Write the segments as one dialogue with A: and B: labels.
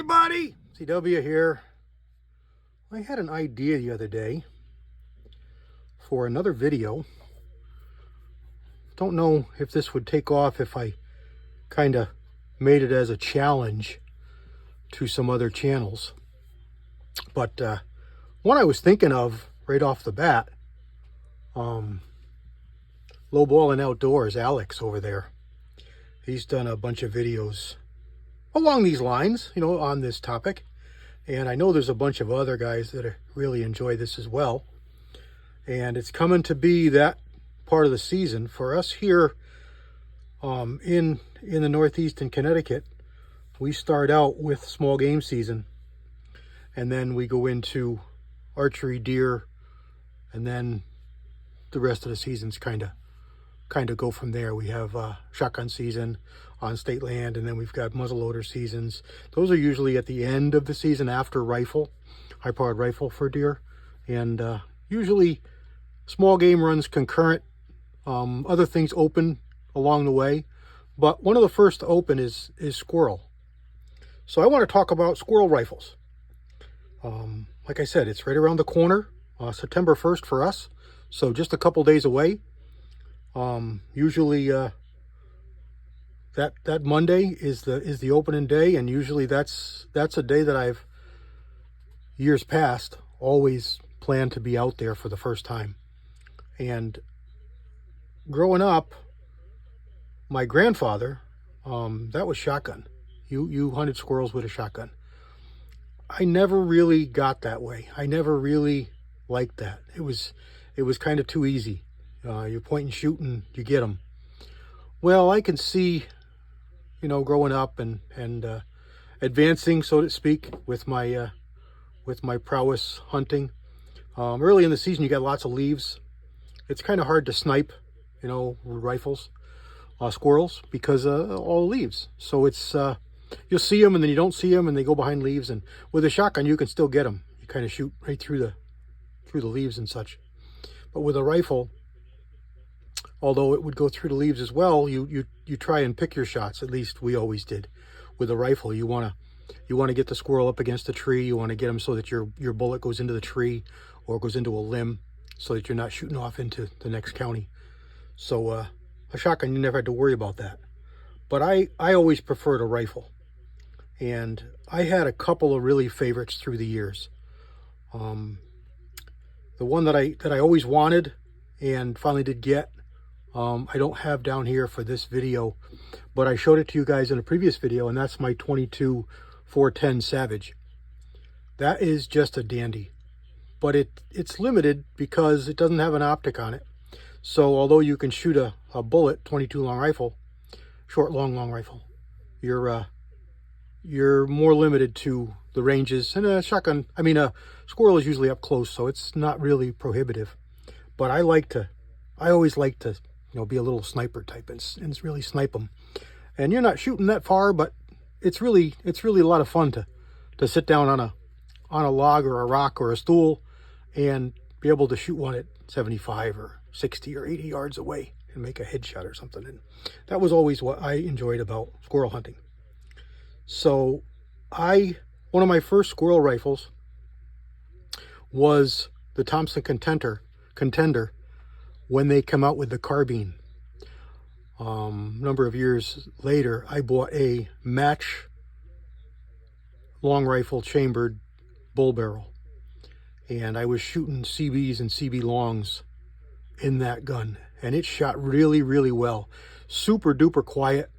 A: everybody, CW here. I had an idea the other day for another video. Don't know if this would take off if I kind of made it as a challenge to some other channels. But one I was thinking of right off the bat, Low Ball and Outdoors, Alex over there. He's done a bunch of videos along these lines, you know, on this topic. And I know there's a bunch of other guys that really enjoy this as well. And it's coming to be that part of the season for us here in the Northeast in Connecticut. We start out with small game season, and then we go into archery, deer, and then the rest of the season's kind of go from there. We have shotgun season on state land, and then we've got muzzleloader seasons. Those are usually at the end of the season after rifle, high-powered rifle for deer, and usually small game runs concurrent. Other things open along the way, but one of the first to open is squirrel. So I want to talk about squirrel rifles. Like I said, it's right around the corner, September 1st for us, so just a couple days away. Usually that Monday is the opening day, and usually that's a day that I've years past always planned to be out there for the first time. And growing up, my grandfather, that was shotgun. You hunted squirrels with a shotgun. I never really got that way. I never really liked that. It was kind of too easy. You point and shoot and you get them. Well, I can see, you know, growing up and advancing, so to speak, with my prowess hunting. Early in the season, you got lots of leaves. It's kind of hard to snipe, you know, rifles, squirrels, because all the leaves. So it's you'll see them and then you don't see them, and they go behind leaves. And with a shotgun, you can still get them. You kind of shoot right through the leaves and such. But with a rifle, although it would go through the leaves as well, you try and pick your shots. At least we always did. With a rifle, you want to get the squirrel up against a tree. You want to get them so that your bullet goes into the tree or goes into a limb, so that you're not shooting off into the next county. So a shotgun, you never had to worry about that. But I always preferred a rifle, and I had a couple of really favorites through the years. The one that I always wanted and finally did get, I don't have down here for this video, but I showed it to you guys in a previous video, and that's my 22 410 Savage. That is just a dandy, but it's limited because it doesn't have an optic on it. So although you can shoot a bullet 22 long rifle, short long rifle, you're more limited to the ranges. And a shotgun, a squirrel is usually up close, so it's not really prohibitive. But I always like to, you know, be a little sniper type and really snipe them. And you're not shooting that far, but it's really a lot of fun to sit down on a log or a rock or a stool and be able to shoot one at 75 or 60 or 80 yards away and make a headshot or something. And that was always what I enjoyed about squirrel hunting. So one of my first squirrel rifles was the Thompson Contender when they come out with the carbine. Number of years later, I bought a match long rifle chambered bull barrel, and I was shooting CBs and CB longs in that gun, and it shot really, really well. Super duper quiet,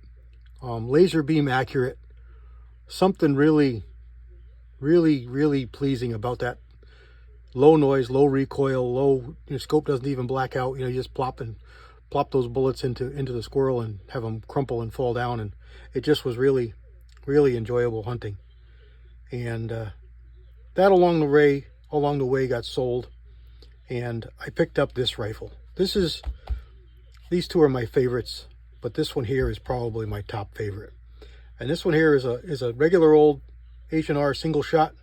A: laser beam accurate. Something really, really, really pleasing about that. Low noise, low recoil, your scope doesn't even black out. You know, you just plop those bullets into the squirrel and have them crumple and fall down, and it just was really, really enjoyable hunting. And that along the way got sold, and I picked up this rifle. These two are my favorites, but this one here is probably my top favorite. And this one here is a regular old H&R single shot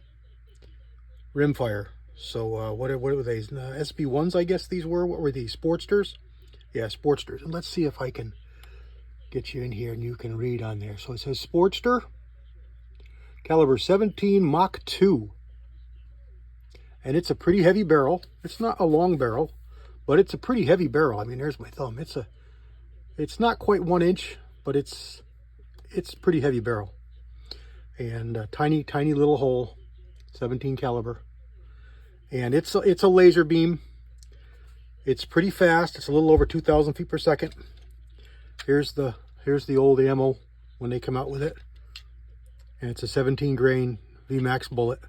A: rimfire. So what were they? SB1s, I guess these were. What were these? Sportsters? Yeah, Sportsters. And let's see if I can get you in here and you can read on there. So it says Sportster, caliber 17 Mach 2. And it's a pretty heavy barrel. It's not a long barrel, but it's a pretty heavy barrel. I mean, there's my thumb. It's not quite 1 inch, but it's pretty heavy barrel. And a tiny little hole, 17 caliber. And it's a laser beam. It's pretty fast. It's a little over 2,000 feet per second. Here's the old ammo when they come out with it. And it's a 17 grain VMAX bullet.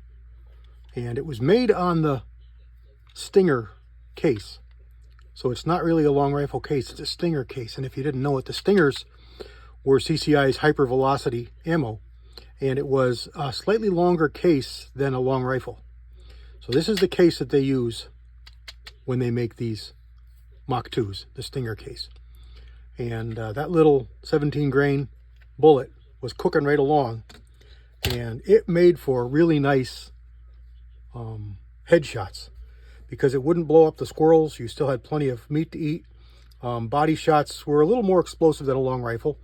A: And it was made on the Stinger case. So it's not really a long rifle case, it's a Stinger case. And if you didn't know it, the Stingers were CCI's hypervelocity ammo. And it was a slightly longer case than a long rifle. So this is the case that they use when they make these Mach 2s, the Stinger case. And that little 17 grain bullet was cooking right along. And it made for really nice headshots because it wouldn't blow up the squirrels. You still had plenty of meat to eat. Body shots were a little more explosive than a long rifle,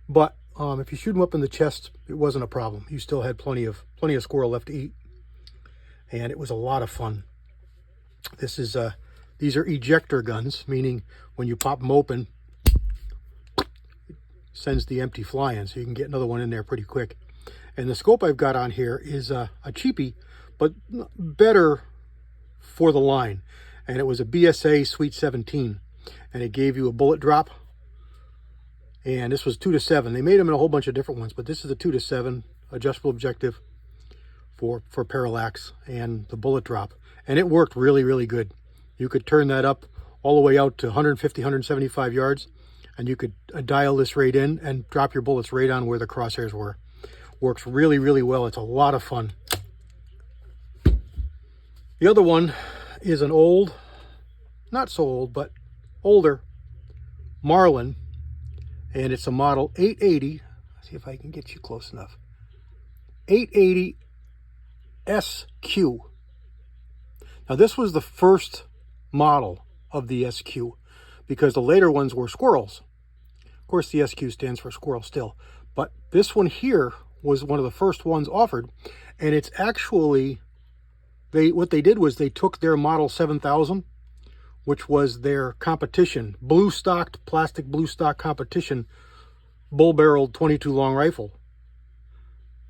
A: but if you shoot them up in the chest, it wasn't a problem. You still had plenty of squirrel left to eat, and it was a lot of fun. These are ejector guns, meaning when you pop them open, it sends the empty flying, so you can get another one in there pretty quick. And the scope I've got on here is a cheapie, but better for the line. And it was a BSA Sweet 17. And it gave you a bullet drop. And this was 2-7. They made them in a whole bunch of different ones, but this is a 2-7 adjustable objective for parallax and the bullet drop. And it worked really, really good. You could turn that up all the way out to 150, 175 yards. And you could dial this right in and drop your bullets right on where the crosshairs were. Works really, really well. It's a lot of fun. The other one is an old, not so old, but older Marlin. And it's a model 880. Let's see if I can get you close enough. 880 SQ. Now this was the first model of the SQ because the later ones were Squirrels. Of course, the SQ stands for Squirrel still. But this one here was one of the first ones offered, and it's actually, what they did was they took their Model 7000, which was their competition, plastic blue stock competition, bull-barreled 22 long rifle,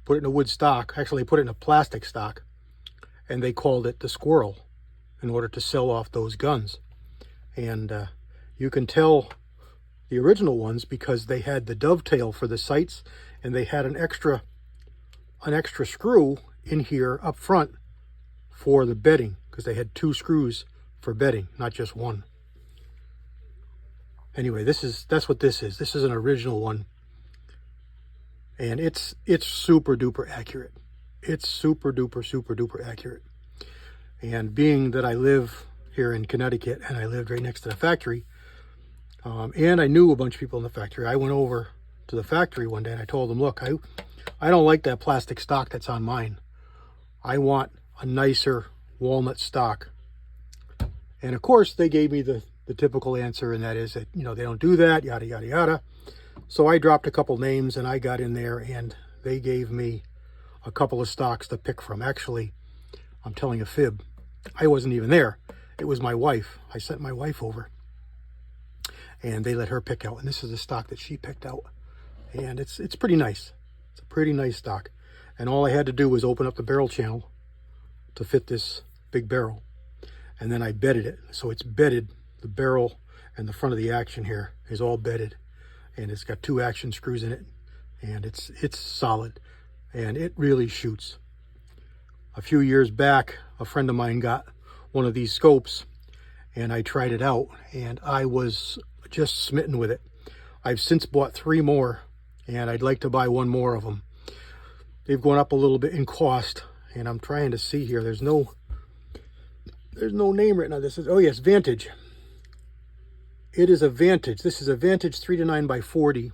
A: put it in a wood stock, actually put it in a plastic stock, and they called it the Squirrel in order to sell off those guns. And you can tell the original ones because they had the dovetail for the sights, and they had an extra screw in here up front for the bedding, because they had 2 screws for bedding, not just one. Anyway, that's what this is. This is an original one, and it's super duper accurate. It's super duper accurate. And being that I live here in Connecticut and I lived right next to the factory, and I knew a bunch of people in the factory, I went over to the factory one day and I told them, look, I don't like that plastic stock that's on mine. I want a nicer walnut stock. And of course they gave me the typical answer, and that is that, you know, they don't do that, yada yada yada. So I dropped a couple names and I got in there, and they gave me a couple of stocks to pick from. Actually, I'm telling a fib. I wasn't even there. It was my wife. I sent my wife over, and they let her pick out, and this is the stock that she picked out. And it's pretty nice. It's a pretty nice stock. And all I had to do was open up the barrel channel to fit this big barrel. And then I bedded it. So it's bedded. The barrel and the front of the action here is all bedded. And it's got 2 action screws in it. And it's solid. And it really shoots. A few years back, a friend of mine got one of these scopes, and I tried it out, and I was just smitten with it. I've since bought 3 more, and I'd like to buy 1 more of them. They've gone up a little bit in cost, and I'm trying to see here. There's no name written on this. Oh yes, Vantage. It is a Vantage. This is a Vantage 3-9x40,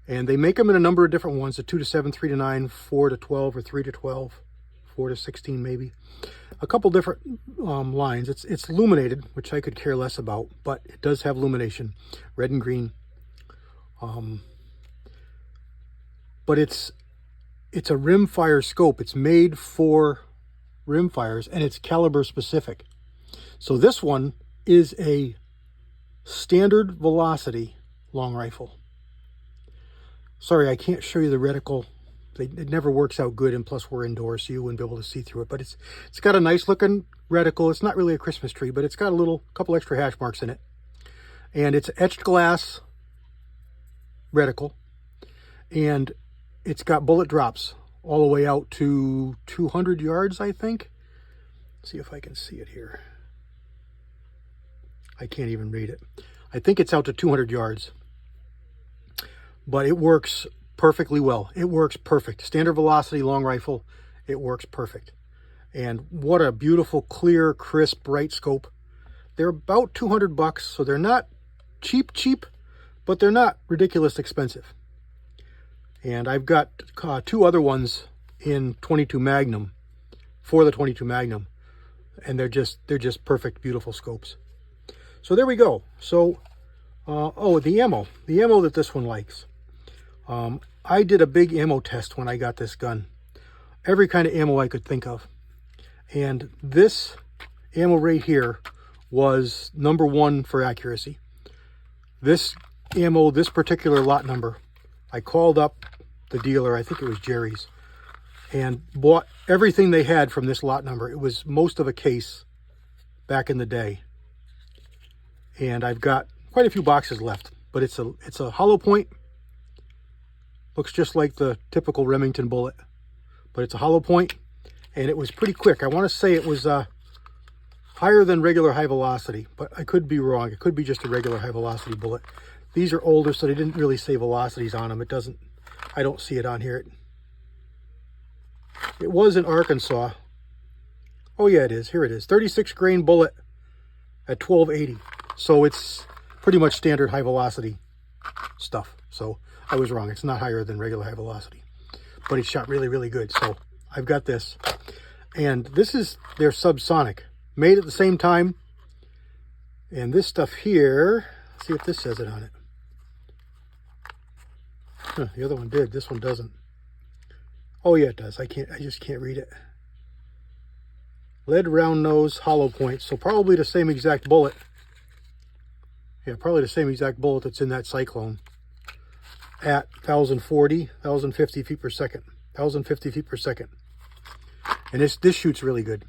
A: and they make them in a number of different ones: a 2-7, 3-9, 4-12, or 3-12, 4-16 maybe. A couple different lines. It's illuminated, which I could care less about, but it does have illumination, red and green. But it's it's a rimfire scope. It's made for rimfires, and it's caliber specific. So this one is a standard velocity long rifle. Sorry, I can't show you the reticle. It never works out good, and plus we're indoors, so you wouldn't be able to see through it. But it's got a nice looking reticle. It's not really a Christmas tree, but it's got a couple extra hash marks in it. And it's etched glass reticle, and it's got bullet drops all the way out to 200 yards, I think. Let's see if I can see it here. I can't even read it. I think it's out to 200 yards. But it works perfectly well. It works perfect. Standard velocity long rifle, it works perfect. And what a beautiful, clear, crisp, bright scope. They're about $200, so they're not cheap, but they're not ridiculous expensive. And I've got two other ones in 22 Magnum for the 22 Magnum, and they're just perfect, beautiful scopes. So there we go. So oh, the ammo that this one likes. I did a big ammo test when I got this gun. Every kind of ammo I could think of. And this ammo right here was #1 for accuracy. This ammo, this particular lot number, I called up the dealer, I think it was Jerry's, and bought everything they had from this lot number. It was most of a case back in the day. And I've got quite a few boxes left, but it's a hollow point. Looks just like the typical Remington bullet, but it's a hollow point, and it was pretty quick. I want to say it was higher than regular high velocity, but I could be wrong. It could be just a regular high velocity bullet. These are older, so they didn't really say velocities on them. I don't see it on here. It was in Arkansas. Oh yeah, it is. Here it is. 36 grain bullet at 1280. So it's pretty much standard high velocity stuff. So I was wrong. It's not higher than regular high velocity, but it shot really, really good. So I've got this, and this is their subsonic, made at the same time. And this stuff here, let's see if this says it on it. Huh, the other one did. This one doesn't. Oh yeah, it does. I just can't read it. Lead round nose, hollow point. So probably the same exact bullet. Yeah, probably the same exact bullet that's in that Cyclone at 1,050 feet per second. 1,050 feet per second. And this shoots really good.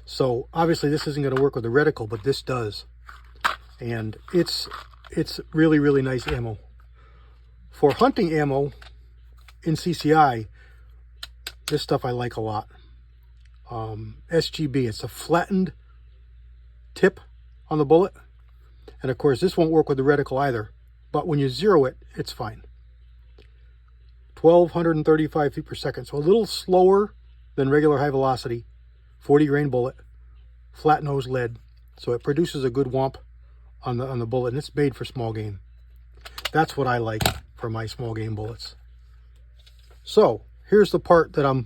A: So obviously this isn't going to work with the reticle, but this does. And it's really, really nice ammo. For hunting ammo in CCI, this stuff I like a lot. SGB, it's a flattened tip on the bullet. And of course, this won't work with the reticle either. But when you zero it, it's fine. 1,235 feet per second. So a little slower than regular high velocity. 40 grain bullet. Flat nose lead. So it produces a good whomp on the bullet. And it's made for small game. That's what I like for my small game bullets. So here's the part that I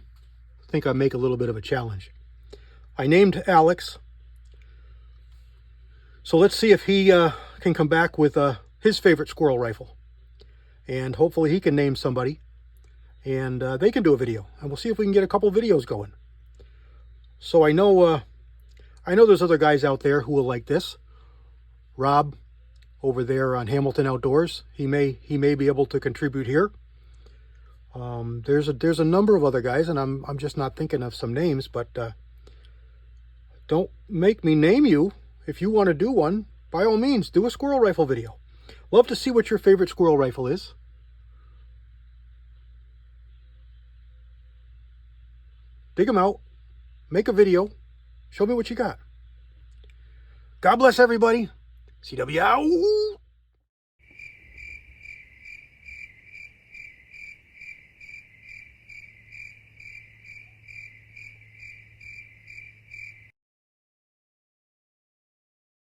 A: think I make a little bit of a challenge. I named Alex. So let's see if he can come back with his favorite squirrel rifle. And hopefully he can name somebody. And they can do a video. And we'll see if we can get a couple videos going. So I know there's other guys out there who will like this. Rob over there on Hamilton Outdoors. He may be able to contribute here. There's a number of other guys, and I'm just not thinking of some names, but don't make me name you. If you want to do one, by all means, do a squirrel rifle video. Love to see what your favorite squirrel rifle is. Dig them out. Make a video. Show me what you got. God bless everybody. CW out.